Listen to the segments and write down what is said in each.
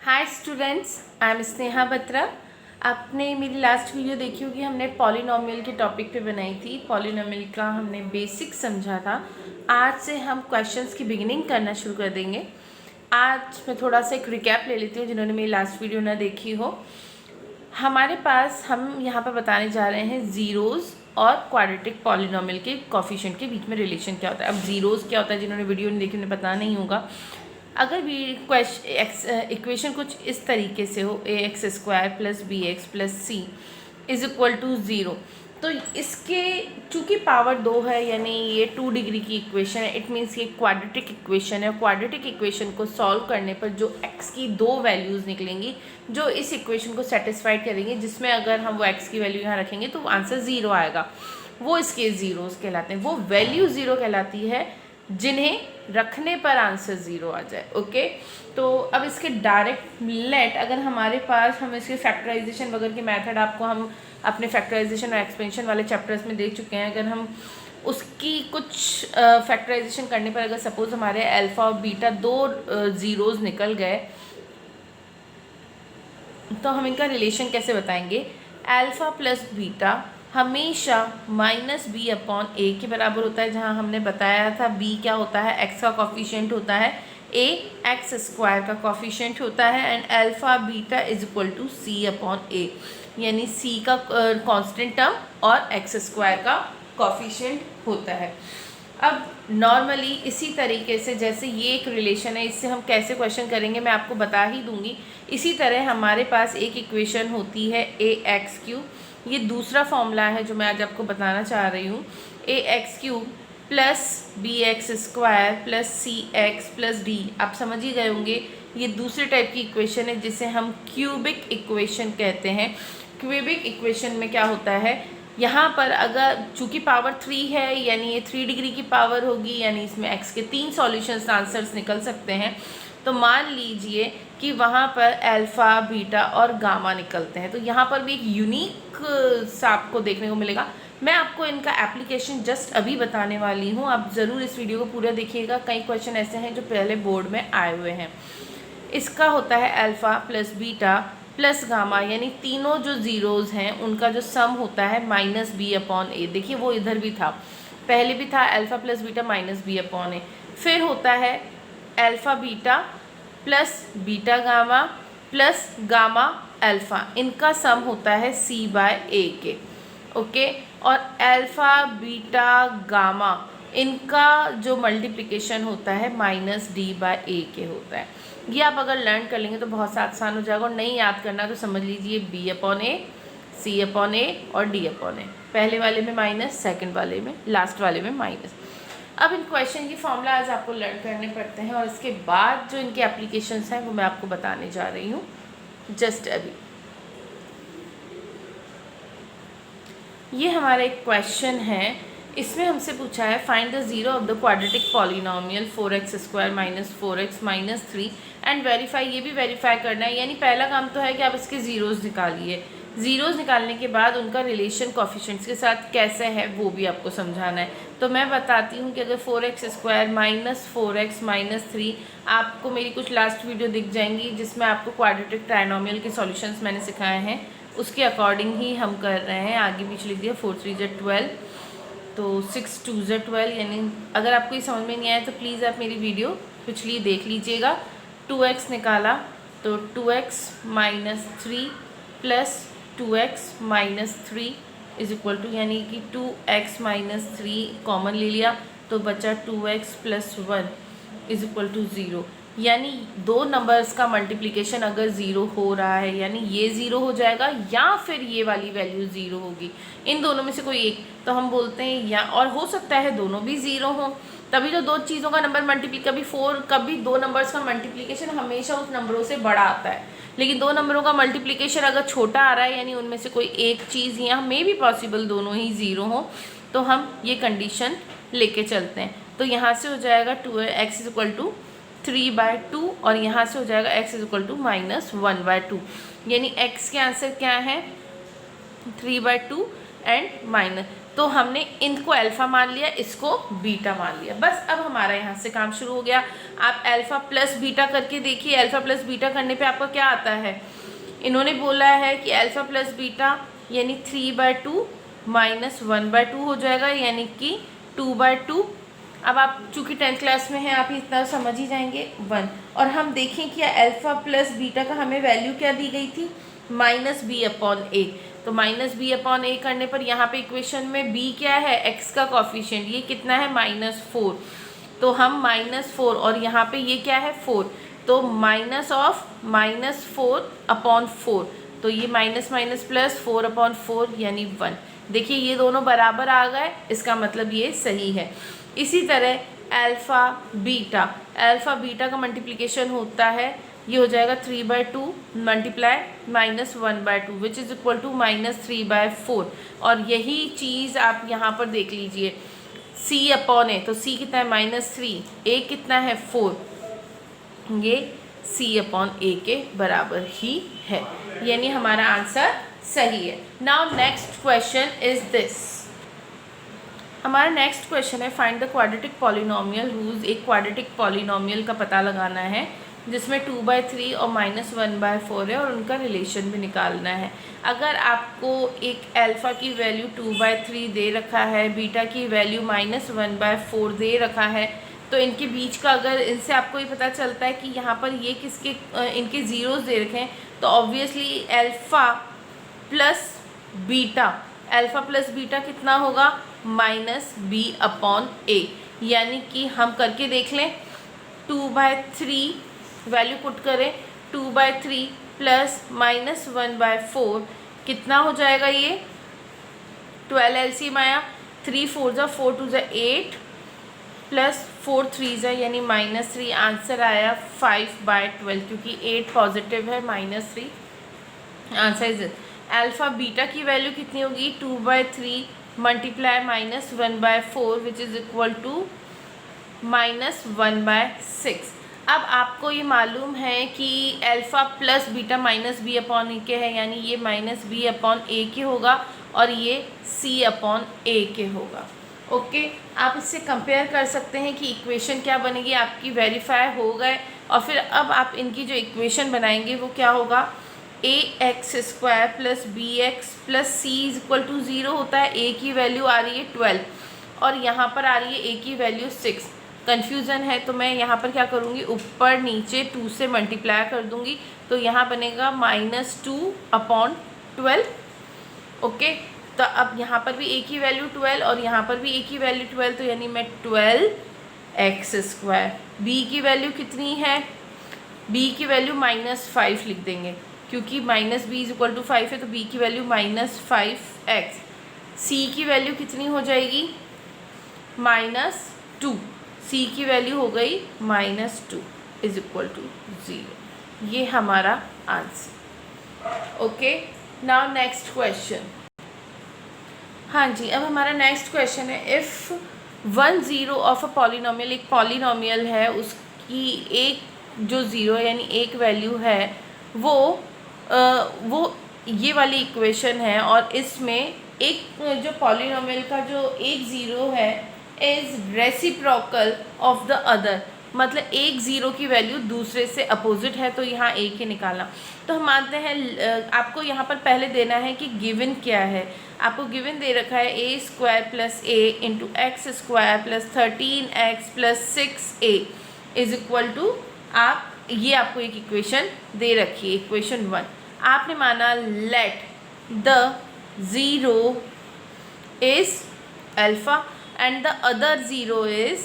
Hi students, I am Sneha Batra. आपने मेरी last video देखी होगी, हमने पॉलिनोमियल के टॉपिक पे बनाई थी। पॉलिनोमियल का हमने बेसिक समझा था। आज से हम क्वेश्चंस की बिगिनिंग करना शुरू कर देंगे। आज मैं थोड़ा सा एक रिकैप ले लेती हूँ जिन्होंने मेरी लास्ट वीडियो ना देखी हो। हमारे पास हम यहाँ पर बताने जा रहे हैं ज़ीरोज़ और क्वाड्रेटिक पॉलिनोमियल के कोफिशिएंट के बीच में रिलेशन क्या होता है। अब ज़ीरोज़ क्या होता है, जिन्होंने वीडियो नहीं देखी उन्हें पता नहीं होगा। अगर भी इक्वेशन कुछ इस तरीके से हो, a x square plus b x plus c is equal to zero, तो इसके चूँकि पावर 2 है, यानी ये 2 डिग्री की इक्वेशन है, इट मीन्स ये क्वाड्रेटिक इक्वेशन है। क्वाड्रेटिक इक्वेशन को सॉल्व करने पर जो x की 2 वैल्यूज़ निकलेंगी जो इस इक्वेशन को सेटिस्फाइड करेंगी, जिसमें अगर हम वो x की वैल्यू यहाँ रखेंगे तो आंसर 0 आएगा, वो इसके ज़ीरोज़ कहलाते हैं। वो वैल्यू 0 कहलाती है जिन्हें रखने पर आंसर 0 आ जाए। ओके, तो अब इसके डायरेक्ट लेट, अगर हमारे पास हम इसके फैक्टराइजेशन वगैरह के मेथड आपको हम अपने फैक्टराइजेशन और एक्सपेंशन वाले चैप्टर्स में देख चुके हैं। अगर हम उसकी कुछ फैक्टराइजेशन करने पर अगर सपोज हमारे अल्फ़ा और बीटा 2 ज़ीरोज़ निकल गए, तो हम इनका रिलेशन कैसे बताएंगे। अल्फ़ा प्लस बीटा हमेशा माइनस बी अपॉन ए के बराबर होता है, जहाँ हमने बताया था बी क्या होता है, एक्स का कॉफिशिएंट होता है, ए एक्स स्क्वायर का कॉफिशिएंट होता है, and alpha beta is equal to C upon ए, यानी सी का कांस्टेंट टर्म और एक्स स्क्वायर का कॉफिशिएंट होता है। अब नॉर्मली इसी तरीके से, जैसे ये एक रिलेशन है, इससे हम कैसे क्वेश्चन करेंगे मैं आपको बता ही दूंगी। इसी तरह हमारे पास एक इक्वेशन होती है ए एक्स क्यूब, ये दूसरा फॉर्मूला है जो मैं आज आपको बताना चाह रही हूँ। A x cube plus b x square plus c x plus d, आप समझ ही गए होंगे ये दूसरे टाइप की इक्वेशन है जिसे हम क्यूबिक इक्वेशन कहते हैं। क्यूबिक इक्वेशन में क्या होता है, यहाँ पर अगर चूँकि पावर 3 है, यानी ये 3 डिग्री की पावर होगी, यानी इसमें x के 3 सॉल्यूशंस आंसर्स निकल सकते हैं। तो मान लीजिए कि वहाँ पर अल्फ़ा बीटा और गामा निकलते हैं, तो यहाँ पर भी एक यूनिक सा आपको देखने को मिलेगा। मैं आपको इनका एप्लीकेशन जस्ट अभी बताने वाली हूँ, आप ज़रूर इस वीडियो को पूरा देखिएगा। कई क्वेश्चन ऐसे हैं जो पहले बोर्ड में आए हुए हैं। इसका होता है alpha plus beta plus gamma, यानी तीनों जो ज़ीरोज़ हैं उनका जो सम होता है माइनस बी अपॉन ए। देखिए वो इधर भी था, पहले भी था alpha plus beta minus b upon a. फिर होता है alpha beta plus beta gamma plus gamma alpha, इनका सम होता है सी बाय ए के। ओके, और अल्फ़ा बीटा गामा इनका जो मल्टीप्लिकेशन होता है माइनस डी बाय ए के होता है। ये आप अगर लर्न कर लेंगे तो बहुत सा आसान हो जाएगा, और नहीं याद करना तो समझ लीजिए बी अपॉन ए, सी अपॉन ए और डी अपॉन ए, पहले वाले में माइनस, सेकंड वाले में, लास्ट वाले में माइनस। अब इन क्वेश्चन की फॉर्मूला आज आपको लर्न करने पड़ते हैं, और इसके बाद जो इनके एप्लीकेशंस हैं वो मैं आपको बताने जा रही हूँ जस्ट अभी। ये हमारा एक क्वेश्चन है, इसमें हमसे पूछा है find the zero of the quadratic polynomial 4x square minus 4x minus 3 and verify. ये भी वेरीफाई करना है, यानी पहला काम तो है कि आप इसके ज़ीरोज़ निकालिए। ज़ीरोज़ निकालने के बाद उनका रिलेशन कोफिशिएंट्स के साथ कैसे है वो भी आपको समझाना है। तो मैं बताती हूँ कि अगर 4x square minus 4x minus 3, आपको मेरी कुछ लास्ट वीडियो दिख जाएंगी जिसमें आपको क्वाड्रेटिक ट्राइनोमियल के सॉल्यूशंस मैंने सिखाए हैं, उसके अकॉर्डिंग ही हम कर रहे हैं। आगे पीछे लिख दिया 4 3 12, तो 6 2 12, यानी अगर आपको ये समझ में नहीं आया तो प्लीज़ आप मेरी वीडियो पिछली देख लीजिएगा। 2x निकाला तो 2x minus 3 plus 2x minus 3 is equal to, यानी कि 2x माइनस 3 कॉमन ले लिया तो बचा 2x plus 1 is equal to 0। यानी दो नंबर्स का मल्टीप्लिकेशन अगर ज़ीरो हो रहा है, यानी ये ज़ीरो हो जाएगा या फिर ये वाली वैल्यू ज़ीरो होगी, इन दोनों में से कोई एक, तो हम बोलते हैं या, और हो सकता है दोनों भी ज़ीरो हों, तभी तो दो चीज़ों का नंबर कभी दो नंबर्स का मल्टीप्लिकेशन हमेशा उस नंबरों से बड़ा आता है। लेकिन दो नंबरों का मल्टीप्लिकेशन अगर छोटा आ रहा है, यानी उनमें से कोई एक चीज़ या मे भी पॉसिबल दोनों ही ज़ीरो हो, तो हम ये कंडीशन लेके चलते हैं। तो यहाँ से हो जाएगा 2x इज इक्वल टू 3/2, और यहाँ से हो जाएगा x is equal to minus 1/2, यानी x के आंसर क्या है 3/2 एंड माइनस तो हमने इनको अल्फ़ा मान लिया, इसको बीटा मान लिया। बस अब हमारा यहाँ से काम शुरू हो गया। आप अल्फ़ा प्लस बीटा करके देखिए। अल्फ़ा प्लस बीटा करने पे आपका क्या आता है, इन्होंने बोला है कि अल्फ़ा प्लस बीटा यानी 3/2 माइनस 1/2 हो जाएगा, यानी कि 2/2। अब आप चूँकि 10th क्लास में हैं, आप इतना समझ ही जाएंगे 1। और हम देखें कि अल्फ़ा प्लस बीटा का हमें वैल्यू क्या दी गई थी, -b/a। तो -b/a करने पर यहाँ पे इक्वेशन में b क्या है, x का कॉफिशिएंट, ये कितना है -4। तो हम -4 और यहाँ पे ये क्या है 4, तो -4/4, तो ये माइनस माइनस प्लस 4/4 यानी 1। देखिए ये दोनों बराबर आ गए, इसका मतलब ये सही है। इसी तरह अल्फ़ा बीटा का मल्टीप्लिकेशन होता है, ये हो जाएगा 3/2 multiply -1/2 which is equal to -3/4। और यही चीज़ आप यहाँ पर देख लीजिए, c/a, तो c कितना है -3, a कितना है 4, ये c/a के बराबर ही है, यानी हमारा आंसर सही है। Now next question is this. हमारा नेक्स्ट क्वेश्चन है फाइंड द क्वाड्रेटिक पॉलिनोमियल रूज। एक क्वाड्रेटिक पॉलिनोमियल का पता लगाना है जिसमें 2/3 और -1/4 है और उनका रिलेशन भी निकालना है। अगर आपको एक अल्फ़ा की वैल्यू 2/3 दे रखा है, बीटा की वैल्यू -1/4 दे रखा है, तो इनके बीच का अगर इनसे आपको ये पता चलता है कि यहाँ पर ये किसके इनके ज़ीरोज़ दे रखे हैं, तो ऑब्वियसली अल्फ़ा प्लस बीटा कितना होगा -b/a। यानी कि हम करके देख लें, 2/3 वैल्यू पुट करें, 2/3 प्लस -1/4 कितना हो जाएगा, ये 12 एलसीएम आया, 3 4 ज़ा 4 2 ज़ा 8 प्लस 4 3 ज़ा यानी -3। आंसर आया 5/12 क्योंकि 8 पॉजिटिव है, -3 आंसर इज। अल्फ़ा बीटा की वैल्यू कितनी होगी, 2/3 multiply -1/4 which is equal to -1/6। अब आपको ये मालूम है कि अल्फ़ा प्लस बीटा -b/a के है, यानी ये -b/a के होगा और ये c/a के होगा। ओके, आप इससे कंपेयर कर सकते हैं कि इक्वेशन क्या बनेगी, आपकी वेरीफाई हो गए। और फिर अब आप इनकी जो इक्वेशन बनाएंगे वो क्या होगा, ax² plus bx plus c is equal to 0 होता है। a की वैल्यू आ रही है 12 और यहाँ पर आ रही है a की वैल्यू 6। कन्फ्यूज़न है तो मैं यहाँ पर क्या करूँगी, ऊपर नीचे 2 से मल्टीप्लाई कर दूँगी, तो यहाँ बनेगा -2/12। ओके, तो अब यहाँ पर भी a की वैल्यू 12 और यहाँ पर भी a की वैल्यू 12, तो यानी मैं 12x²। b की वैल्यू कितनी है, b की वैल्यू -5 लिख देंगे क्योंकि -b इज इक्वल टू 5 है, तो b की वैल्यू -5x। c की वैल्यू कितनी हो जाएगी, -2। c की वैल्यू हो गई -2 इज इक्वल टू 0। ये हमारा answer. Okay, now next question. हाँ जी, अब हमारा नेक्स्ट क्वेश्चन है, इफ़ 1 0 ऑफ अ पॉलिनोमियल, एक पॉलिनोमियल है, उसकी एक जो ज़ीरो यानी एक वैल्यू है वो ये वाली इक्वेशन है, और इसमें एक जो पॉलिनोमियल का जो एक ज़ीरो है is reciprocal of the other, मतलब एक ज़ीरो की वैल्यू दूसरे से अपोजिट है, तो यहाँ एक ही निकालना। तो हम मानते हैं आपको यहाँ पर पहले देना है कि गिवन क्या है। आपको गिवन दे रखा है a² plus a into x² plus 13x plus 6a is equal to, आप ये आपको एक इक्वेशन दे रखी है, इक्वेशन 1। आपने माना let the zero is alpha and the other zero is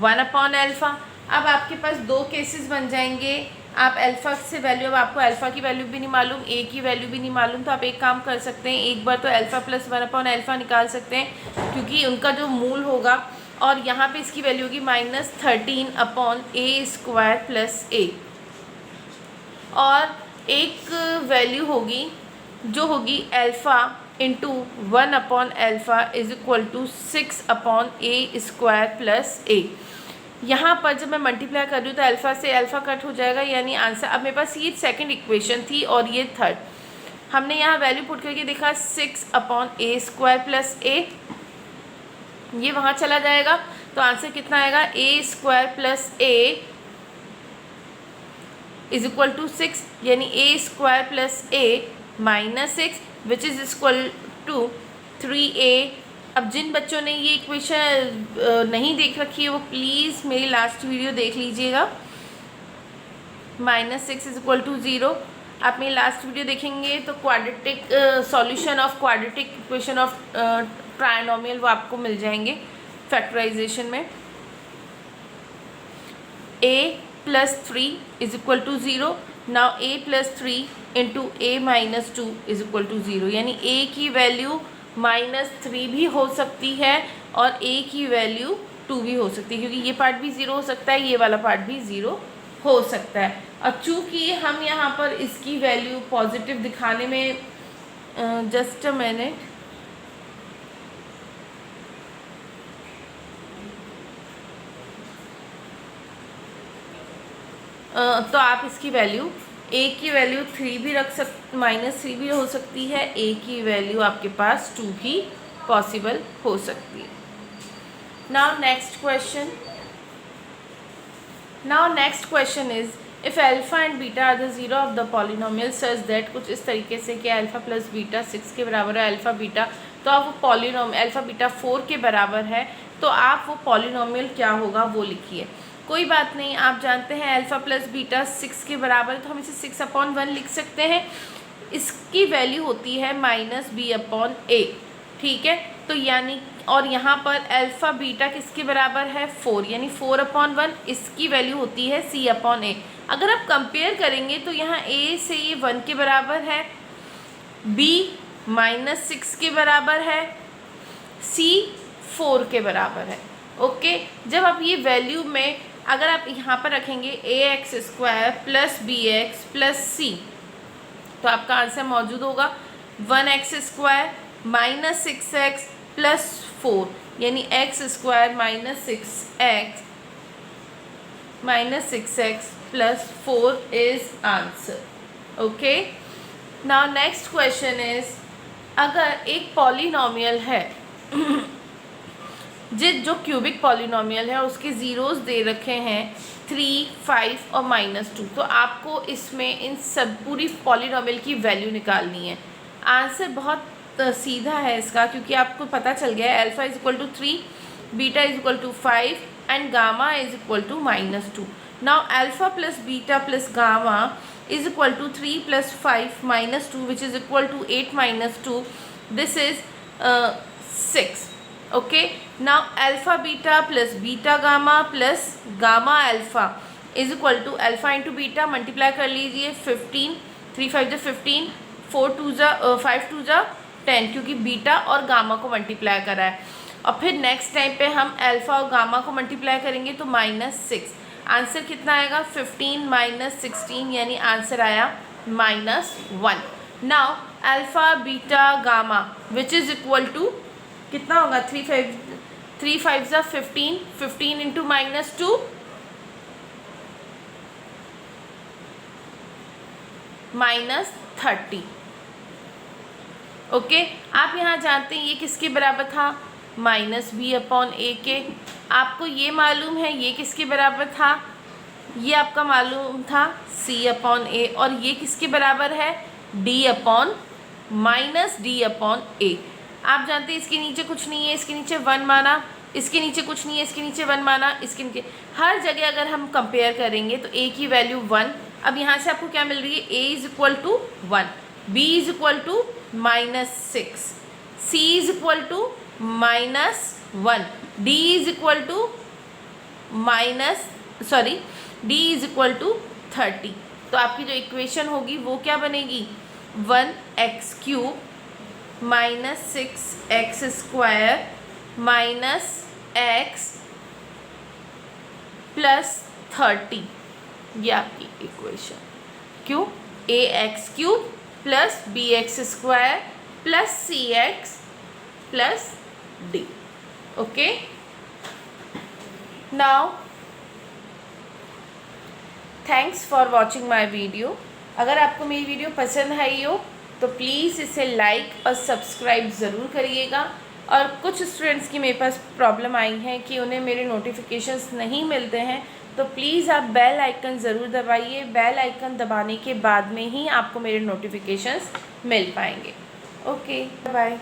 1/अल्फ़ा। अब आपके पास दो केसेस बन जाएंगे। आप अल्फ़ा से वैल्यू, अब आपको अल्फ़ा की वैल्यू भी नहीं मालूम, ए की वैल्यू भी नहीं मालूम, तो आप एक काम कर सकते हैं, एक बार तो अल्फ़ा प्लस 1/अल्फ़ा निकाल सकते हैं क्योंकि उनका जो मूल होगा, और यहाँ पे इसकी वैल्यू होगी -13/a² प्लस a, और एक वैल्यू होगी जो होगी अल्फ़ा इंटू 1/अल्फ़ा is equal to 6/a² plus a। यहाँ पर जब मैं मल्टीप्लाई कर रही हूँ तो अल्फ़ा से अल्फ़ा कट हो जाएगा, यानी आंसर। अब मेरे पास ये सेकंड इक्वेशन थी और ये थर्ड, हमने यहाँ वैल्यू पुट करके देखा 6/a² प्लस a, ये वहाँ चला जाएगा तो आंसर कितना आएगा a² plus a is equal to 6, यानी a² plus a minus 6 which is equal to 3a। अब जिन बच्चों ने ये इक्वेशन नहीं देख रखी है वो प्लीज़ मेरी लास्ट वीडियो देख लीजिएगा। -6 इज इक्वल टू 0। आप मेरी लास्ट वीडियो देखेंगे तो quadratic solution of quadratic equation of trinomial वो आपको मिल जाएंगे फैक्टराइजेशन में। a plus 3 is equal to 0। Now a plus 3 into a minus 2 is equal to 0, यानी a की वैल्यू -3 भी हो सकती है और a की वैल्यू 2 भी हो सकती है, क्योंकि ये पार्ट भी 0 हो सकता है, ये वाला पार्ट भी 0 हो सकता है। और चूँकि हम यहाँ पर इसकी वैल्यू पॉजिटिव दिखाने में जस्ट अ मिनट, तो आप इसकी वैल्यू a की वैल्यू 3 भी रख -3 भी हो सकती है, a की वैल्यू आपके पास 2 भी पॉसिबल हो सकती है। Now next question is if alpha and beta are the zero of the polynomial such that, कुछ इस तरीके से कि अल्फ़ा प्लस बीटा 6 के बराबर है, अल्फ़ा बीटा, तो आप वो पॉलिनोमियल अल्फ़ा बीटा 4 के बराबर है, तो आप वो पॉलिनोमियल क्या होगा वो लिखिए। कोई बात नहीं, आप जानते हैं अल्फ़ा प्लस बीटा 6 के बराबर है तो हम इसे 6/1 लिख सकते हैं। इसकी वैल्यू होती है -b/a, ठीक है। तो यानी और यहाँ पर अल्फ़ा बीटा किसके बराबर है 4, यानी 4/1, इसकी वैल्यू होती है c/a। अगर आप कंपेयर करेंगे तो यहाँ a से ये 1 के बराबर है, b -6 के बराबर है, c 4 के बराबर है। ओके, जब आप ये वैल्यू में अगर आप यहाँ पर रखेंगे ax² plus bx plus c, तो आपका आंसर मौजूद होगा 1x² माइनस 6x प्लस 4, यानी x² minus 6x plus 4 is answer. Okay, now next question is, अगर एक पॉलिनोमियल है जो क्यूबिक पॉलिनोमियल है उसके ज़ीरोज़ दे रखे हैं 3, 5 और -2, तो आपको इसमें इन सब पूरी पॉलिनोमियल की वैल्यू निकालनी है। आंसर बहुत सीधा है इसका, क्योंकि आपको पता चल गया है alpha is equal to 3, beta is equal to 5 and gamma is equal to -2। Now alpha plus beta plus gamma is equal to 3 plus 5 -2 which is equal to 8 -2, this is 6। Okay, now alpha beta plus beta gamma plus gamma alpha is equal to alpha into beta, multiply कर लीजिए 15, 3 5 = 15, 4 2 5 2 10, क्योंकि beta और gamma को multiply करा है। और फिर next time पे हम अल्फ़ा और गामा को मल्टीप्लाई करेंगे तो -6, आंसर कितना आएगा 15 - 16, यानी आंसर आया -1। Now alpha beta gamma which is equal to कितना होगा 3 5 = 15, 15 इंटू -2 -30। ओके, आप यहाँ जानते हैं ये किसके बराबर था -b/a के। आपको ये मालूम है ये किसके बराबर था, ये आपका मालूम था c/a, और ये किसके बराबर है d/-d/a। आप जानते हैं इसके नीचे कुछ नहीं है, इसके नीचे 1 माना, इसके नीचे कुछ नहीं है, इसके नीचे 1 माना, इसके नीचे हर जगह अगर हम कंपेयर करेंगे तो a की वैल्यू 1। अब यहाँ से आपको क्या मिल रही है, a is equal to 1, b is equal to -6, c is equal to -1, d is equal to d is equal to 30। तो आपकी जो इक्वेशन होगी वो क्या बनेगी, 1x³ -6x² -x प्लस 30, ये आपकी इक्वेशन। क्यों, ax³ plus bx² plus cx plus d। Okay, now thanks for watching my video. अगर आपको मेरी वीडियो पसंद आई हो तो प्लीज़ इसे लाइक और सब्सक्राइब ज़रूर करिएगा। और कुछ स्टूडेंट्स की मेरे पास प्रॉब्लम आई है कि उन्हें मेरे नोटिफिकेशंस नहीं मिलते हैं, तो प्लीज़ आप बेल आइकन ज़रूर दबाइए। बेल आइकन दबाने के बाद में ही आपको मेरे नोटिफिकेशंस मिल पाएंगे। Okay, bye.